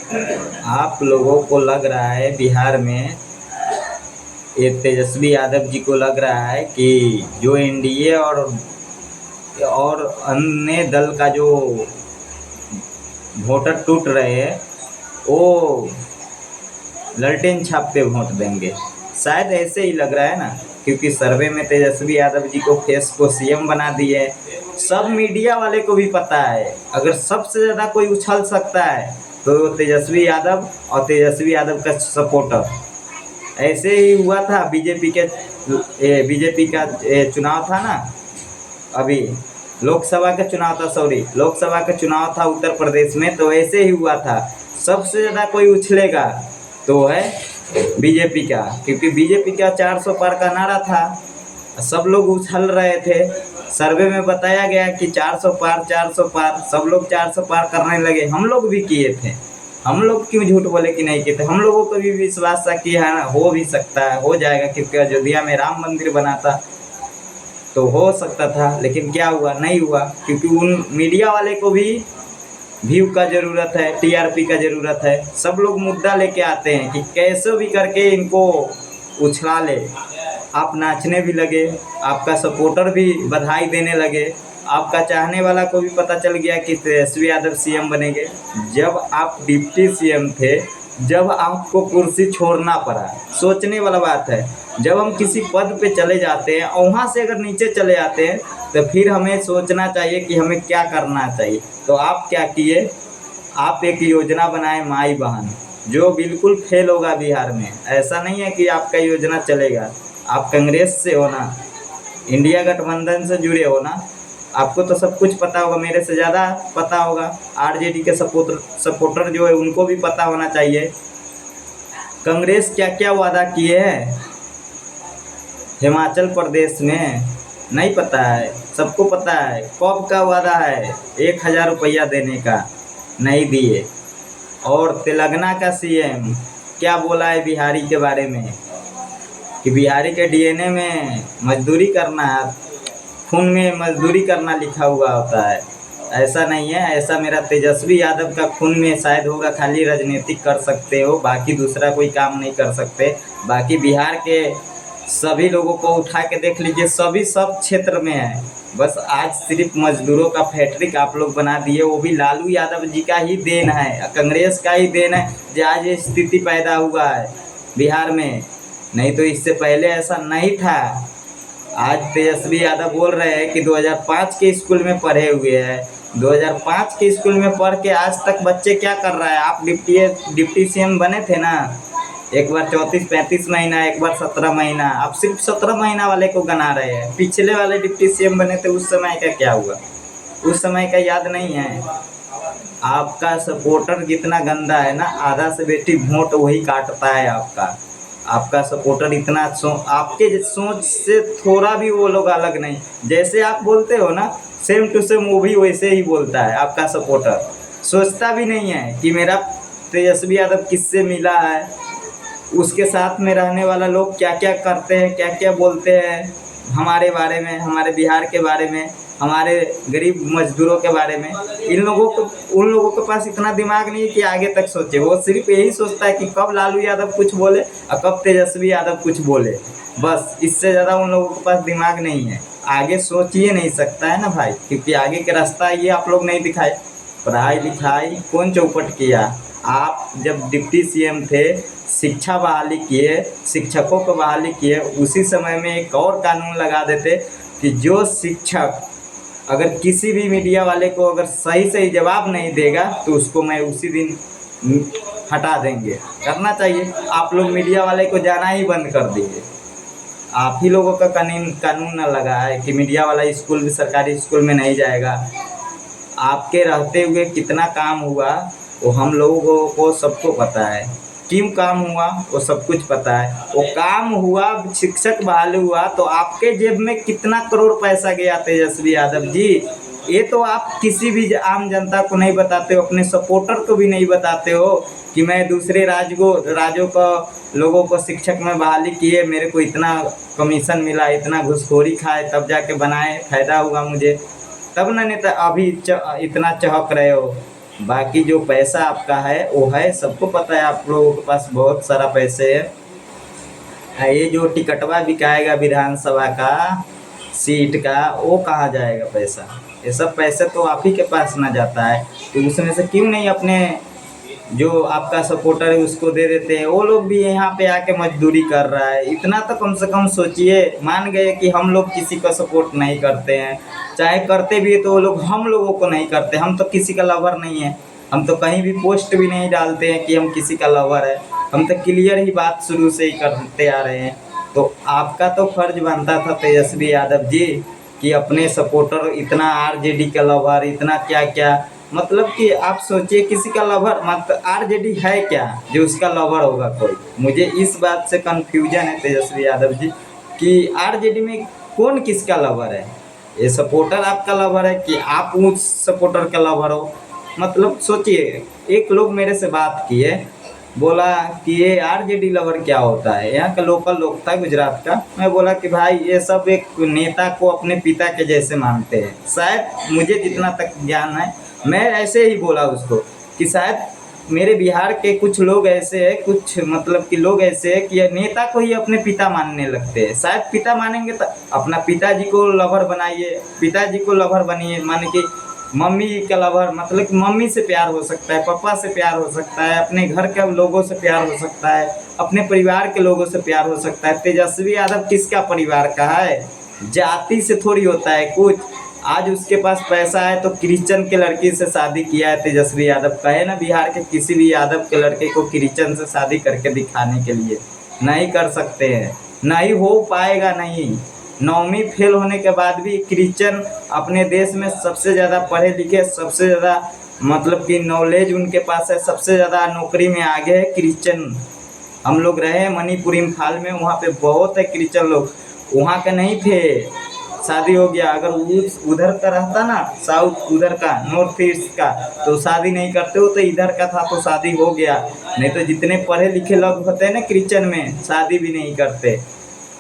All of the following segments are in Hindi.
आप लोगों को लग रहा है बिहार में, ये तेजस्वी यादव जी को लग रहा है कि जो एनडीए और अन्य दल का जो वोटर टूट रहे हैं वो ललटेन छाप पे वोट देंगे। शायद ऐसे ही लग रहा है ना, क्योंकि सर्वे में तेजस्वी यादव जी को फेस को सीएम बना दिए। सब मीडिया वाले को भी पता है, अगर सबसे ज़्यादा कोई उछल सकता है तो तेजस्वी यादव और तेजस्वी यादव का सपोर्टर। ऐसे ही हुआ था बीजेपी का चुनाव था ना, अभी लोकसभा का चुनाव था, सॉरी लोकसभा का चुनाव था उत्तर प्रदेश में, तो ऐसे ही हुआ था। सबसे ज़्यादा कोई उछलेगा तो है बीजेपी का, क्योंकि बीजेपी का 400 पार का नारा था, सब लोग उछल रहे थे। सर्वे में बताया गया कि 400 पार 400 पार, सब लोग 400 पार करने लगे, हम लोग भी किए थे। हम लोग क्यों झूठ बोले कि नहीं किए थे, हम लोगों को भी विश्वास था कि हाँ हो भी सकता है, हो जाएगा, क्योंकि अयोध्या में राम मंदिर बना था तो हो सकता था। लेकिन क्या हुआ, नहीं हुआ, क्योंकि उन मीडिया वाले को भी व्यू का ज़रूरत है, टीआरपी का ज़रूरत है। सब लोग मुद्दा लेके आते हैं कि कैसे भी करके इनको उछला ले। आप नाचने भी लगे, आपका सपोर्टर भी बधाई देने लगे, आपका चाहने वाला को भी पता चल गया कि तेजस्वी यादव सीएम बनेंगे। जब आप डिप्टी सीएम थे, जब आपको कुर्सी छोड़ना पड़ा, सोचने वाला बात है। जब हम किसी पद पे चले जाते हैं और वहाँ से अगर नीचे चले आते हैं तो फिर हमें सोचना चाहिए कि हमें क्या करना चाहिए। तो आप क्या किए, आप एक योजना बनाए माई बहन, जो बिल्कुल फेल होगा बिहार में। ऐसा नहीं है कि आपका योजना चलेगा। आप कांग्रेस से हो ना, इंडिया गठबंधन से जुड़े हो ना, आपको तो सब कुछ पता होगा, मेरे से ज़्यादा पता होगा। आरजेडी के सपोर्टर जो है उनको भी पता होना चाहिए कांग्रेस क्या क्या वादा किए हैं हिमाचल प्रदेश में। नहीं पता है, सबको पता है कब का वादा है, 1000 रुपया देने का, नहीं दिए। और तेलंगाना का सीएम क्या बोला है बिहारी के बारे में, कि बिहारी के डीएनए में मजदूरी करना है, खून में मजदूरी करना लिखा हुआ होता है। ऐसा नहीं है, ऐसा मेरा तेजस्वी यादव का खून में शायद होगा। खाली राजनीतिक कर सकते हो, बाकी दूसरा कोई काम नहीं कर सकते। बाकी बिहार के सभी लोगों को उठा के देख लीजिए, सभी सब क्षेत्र में है। बस आज सिर्फ मजदूरों का फैक्ट्रिक आप लोग बना दिए, वो भी लालू यादव जी का ही देन है, कांग्रेस का ही देन है जो आज ये स्थिति पैदा हुआ है बिहार में। नहीं तो इससे पहले ऐसा नहीं था। आज तेजस्वी यादव बोल रहे हैं कि 2005 के स्कूल में पढ़े हुए हैं। 2005 के स्कूल में पढ़ के आज तक बच्चे क्या कर रहा है। आप डिप्टी सीएम बने थे ना, एक बार 34-35 महीना, एक बार 17 महीना, आप सिर्फ 17 महीना वाले को गना रहे हैं। पिछले वाले डिप्टी सीएम बने थे, उस समय का क्या हुआ, उस समय का याद नहीं है। आपका सपोर्टर जितना गंदा है ना, आधा से बेटी वोट वही काटता है आपका। आपका सपोर्टर इतना आपके सोच से थोड़ा भी वो लोग अलग नहीं। जैसे आप बोलते हो ना, सेम टू सेम वो भी वैसे ही बोलता है। आपका सपोर्टर सोचता भी नहीं है कि मेरा तेजस्वी यादव किससे मिला है, उसके साथ में रहने वाला लोग क्या क्या करते हैं, क्या क्या बोलते हैं हमारे बारे में, हमारे बिहार के बारे में, हमारे गरीब मजदूरों के बारे में। उन लोगों के पास इतना दिमाग नहीं है कि आगे तक सोचे। वो सिर्फ यही सोचता है कि कब लालू यादव कुछ बोले और कब तेजस्वी यादव कुछ बोले, बस। इससे ज़्यादा उन लोगों के पास दिमाग नहीं है। आगे सोच ही नहीं सकता है ना भाई, क्योंकि आगे का रास्ता ये आप लोग नहीं दिखाए। पढ़ाई लिखाई कौन चौपट किया। आप जब डिप्टी सीएम थे, शिक्षा बहाली किए, शिक्षकों को बहाली किए, उसी समय में एक और कानून लगा देते कि जो शिक्षक अगर किसी भी मीडिया वाले को अगर सही सही जवाब नहीं देगा तो उसको मैं उसी दिन हटा देंगे। करना चाहिए। आप लोग मीडिया वाले को जाना ही बंद कर दीजिए। आप ही लोगों का कानून न लगा है कि मीडिया वाला स्कूल भी, सरकारी स्कूल में नहीं जाएगा। आपके रहते हुए कितना काम हुआ वो हम लोगों को सबको पता है। क्यों काम हुआ वो सब कुछ पता है। वो काम हुआ, शिक्षक बहाल हुआ तो आपके जेब में कितना करोड़ पैसा गया तेजस्वी यादव जी, ये तो आप किसी भी आम जनता को नहीं बताते हो, अपने सपोर्टर को भी नहीं बताते हो कि मैं दूसरे राज्यों का लोगों को शिक्षक में बहाली किए, मेरे को इतना कमीशन मिला, इतना घूसखोरी खाए तब जाके बनाए, फायदा हुआ मुझे, तब ना नेता अभी इतना चहक रहे हो। बाकी जो पैसा आपका है वो है, सबको पता है आप लोगों के पास बहुत सारा पैसे है। ये जो टिकटवा बिकाएगा विधानसभा का सीट का, वो कहाँ जाएगा पैसा? ये सब पैसे तो आप ही के पास ना जाता है, तो उसमें से क्यों नहीं अपने जो आपका सपोर्टर है उसको दे देते हैं? वो लोग भी यहाँ पे आके मजदूरी कर रहा है, इतना तो कम से कम सोचिए। मान गए कि हम लोग किसी का सपोर्ट नहीं करते हैं, चाहे करते भी है तो वो लोग हम लोगों को नहीं करते। हम तो किसी का लवर नहीं है, हम तो कहीं भी पोस्ट भी नहीं डालते हैं कि हम किसी का लवर है। हम तो क्लियर ही बात शुरू से ही करते आ रहे हैं। तो आपका तो फर्ज बनता था तेजस्वी यादव जी कि अपने सपोर्टर, इतना आरजेडी का लवर, इतना क्या क्या, मतलब कि आप सोचिए किसी का लवर, मतलब आरजेडी है क्या जो उसका लवर होगा कोई? मुझे इस बात से कंफ्यूजन है तेजस्वी यादव जी कि आरजेडी में कौन किसका लवर है? ये सपोर्टर आपका लवर है कि आप उस सपोर्टर का लवर हो? मतलब सोचिए। एक लोग मेरे से बात किए, बोला कि ये आरजेडी लवर क्या होता है, यहाँ का लोकल लोग था गुजरात का। मैं बोला कि भाई ये सब एक नेता को अपने पिता के जैसे मानते हैं, शायद मुझे जितना तक ज्ञान है मैं ऐसे ही बोला उसको कि शायद मेरे बिहार के कुछ लोग ऐसे हैं, कुछ मतलब कि लोग ऐसे हैं कि नेता को ही अपने पिता मानने लगते हैं। शायद पिता मानेंगे तो अपना पिताजी को लवर बनाइए, पिताजी को लवर बनिए, माने कि मम्मी का लवर, मतलब कि मम्मी से प्यार हो सकता है, पापा से प्यार हो सकता है, अपने घर के लोगों से प्यार हो सकता है, अपने परिवार के लोगों से प्यार हो सकता है। तेजस्वी यादव किसका परिवार का है? जाति से थोड़ी होता है कुछ। आज उसके पास पैसा है तो क्रिश्चियन के लड़की से शादी किया है तेजस्वी यादव। कहे ना बिहार के किसी भी यादव के लड़के को क्रिश्चियन से शादी करके दिखाने के लिए, नहीं कर सकते हैं, नहीं हो पाएगा। नहीं, 9वीं फेल होने के बाद भी क्रिश्चियन अपने देश में सबसे ज़्यादा पढ़े लिखे, सबसे ज़्यादा मतलब कि नॉलेज उनके पास है, सबसे ज़्यादा नौकरी में आगे है क्रिश्चियन। हम लोग रहे मणिपुर इम्फाल में, वहाँ पे बहुत है क्रिश्चियन लोग, वहाँ के नहीं थे, शादी हो गया। अगर उधर का रहता ना, साउथ उधर का, नॉर्थ ईस्ट का, तो शादी नहीं करते हो, तो इधर का था तो शादी हो गया। नहीं तो जितने पढ़े लिखे लोग होते हैं ना क्रिश्चियन में, शादी भी नहीं करते।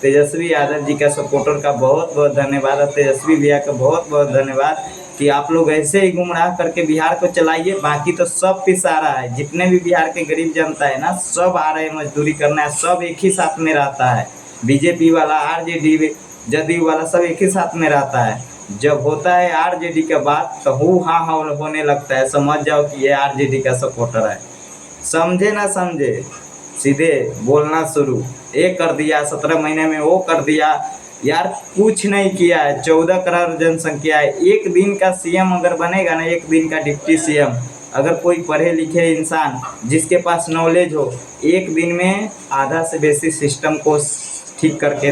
तेजस्वी यादव जी का सपोर्टर का बहुत बहुत धन्यवाद, और तेजस्वी भैया का बहुत बहुत धन्यवाद कि आप लोग ऐसे ही गुमराह करके बिहार को चलाइए। बाकी तो सब पिसा रहा है, जितने भी बिहार के गरीब जनता है ना, सब आ रहे हैं मजदूरी करना है, सब एक ही साथ में रहता है। बीजेपी वाला, आरजेडी, जदयू वाला, सब एक ही साथ में रहता है। जब होता है आरजेडी का बात तो हु हाँ हाँ होने लगता है, समझ जाओ कि ये आरजेडी का सपोर्टर है। समझे ना समझे, सीधे बोलना शुरू। ये कर दिया, 17 महीने में वो कर दिया। यार कुछ नहीं किया है, 14 करोड़ जनसंख्या है। एक दिन का सीएम अगर बनेगा ना, एक दिन का डिप्टी सीएम, अगर कोई पढ़े लिखे इंसान जिसके पास नॉलेज हो, एक दिन में आधा से बेसी सिस्टम को ठीक करके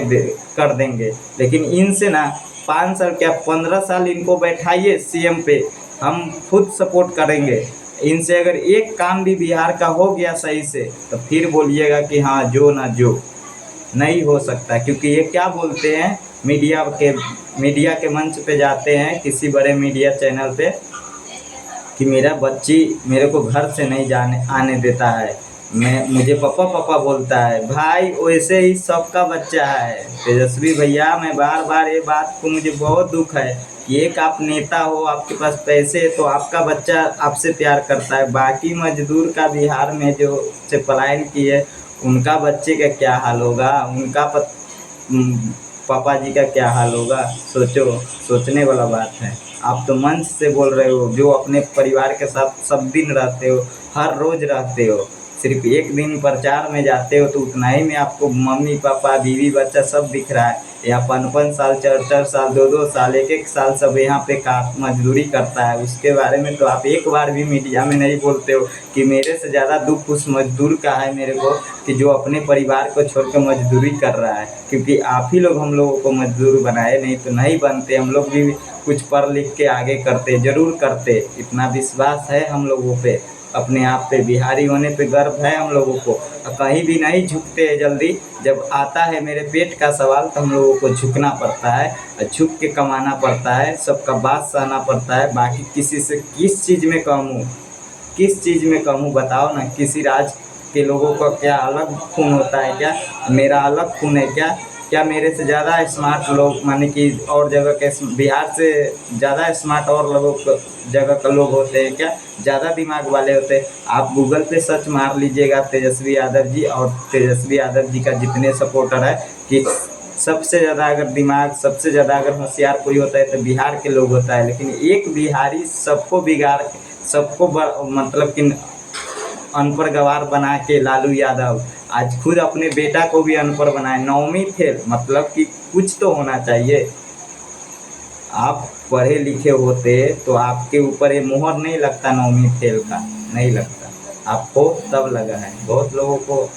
कर देंगे। लेकिन इनसे ना 5 साल क्या 15 साल इनको बैठाइए सीएम पे, हम खुद सपोर्ट करेंगे। इनसे अगर एक काम भी बिहार का हो गया सही से, तो फिर बोलिएगा कि हाँ जो ना जो, नहीं हो सकता। क्योंकि ये क्या बोलते हैं, मीडिया के मंच पे जाते हैं, किसी बड़े मीडिया चैनल पे, कि मेरा बच्ची मेरे को घर से नहीं जाने आने देता है, मुझे पापा पापा बोलता है। भाई वैसे ही सबका बच्चा है तेजस्वी भैया। मैं बार बार ये बात को, मुझे बहुत दुख है कि एक आप नेता हो, आपके पास पैसे है, तो आपका बच्चा आपसे प्यार करता है। बाकी मजदूर का बिहार में जो से पलायन किए, उनका बच्चे का क्या हाल होगा, उनका पापा जी का क्या हाल होगा? सोचो, सोचने वाला बात है। आप तो मंच से बोल रहे हो, जो अपने परिवार के साथ सब दिन रहते हो, हर रोज रहते हो, सिर्फ एक दिन प्रचार में जाते हो तो उतना ही में आपको मम्मी पापा बीवी बच्चा सब दिख रहा है। यहाँ 5-5 साल, 4-4 साल, 2-2 साल, 1-1 साल सब यहाँ पे का मजदूरी करता है। उसके बारे में तो आप एक बार भी मीडिया में नहीं बोलते हो कि मेरे से ज़्यादा दुख उस मजदूर का है मेरे को, कि जो अपने परिवार को छोड़ कर मजदूरी कर रहा है। क्योंकि आप ही लोग हम लोगों को मजदूर बनाए, नहीं तो नहीं बनते। हम लोग भी कुछ पढ़ लिख के आगे करते, ज़रूर करते। इतना विश्वास है हम लोगों पे, अपने आप पे, बिहारी होने पे गर्व है हम लोगों को। कहीं भी नहीं झुकते हैं जल्दी। जब आता है मेरे पेट का सवाल तो हम लोगों को झुकना पड़ता है, झुक के कमाना पड़ता है, सबका बात सहना पड़ता है। बाकी किसी से किस चीज़ में कम हूँ, किस चीज़ में कम हूँ बताओ ना? किसी राज के लोगों का क्या अलग खून होता है क्या? मेरा अलग खून है क्या? क्या मेरे से ज़्यादा स्मार्ट लोग माने कि और जगह के बिहार से ज़्यादा स्मार्ट और लोगों जगह का लोग होते हैं क्या, ज़्यादा दिमाग वाले होते हैं? आप गूगल पे सर्च मार लीजिएगा तेजस्वी यादव जी, और तेजस्वी यादव जी का जितने सपोर्टर है कि सबसे ज़्यादा अगर दिमाग, सबसे ज़्यादा अगर होशियार कोई होता है तो बिहार के लोग होता है। लेकिन एक बिहारी सबको बिगाड़ के, सबको मतलब कि अनपढ़ गवार बना के लालू यादव आज खुद अपने बेटा को भी अनपढ़ बनाए, 9वीं फेल, मतलब कि कुछ तो होना चाहिए। आप पढ़े लिखे होते तो आपके ऊपर ये मोहर नहीं लगता 9वीं फेल का, नहीं लगता। आपको तब लगा है, बहुत लोगों को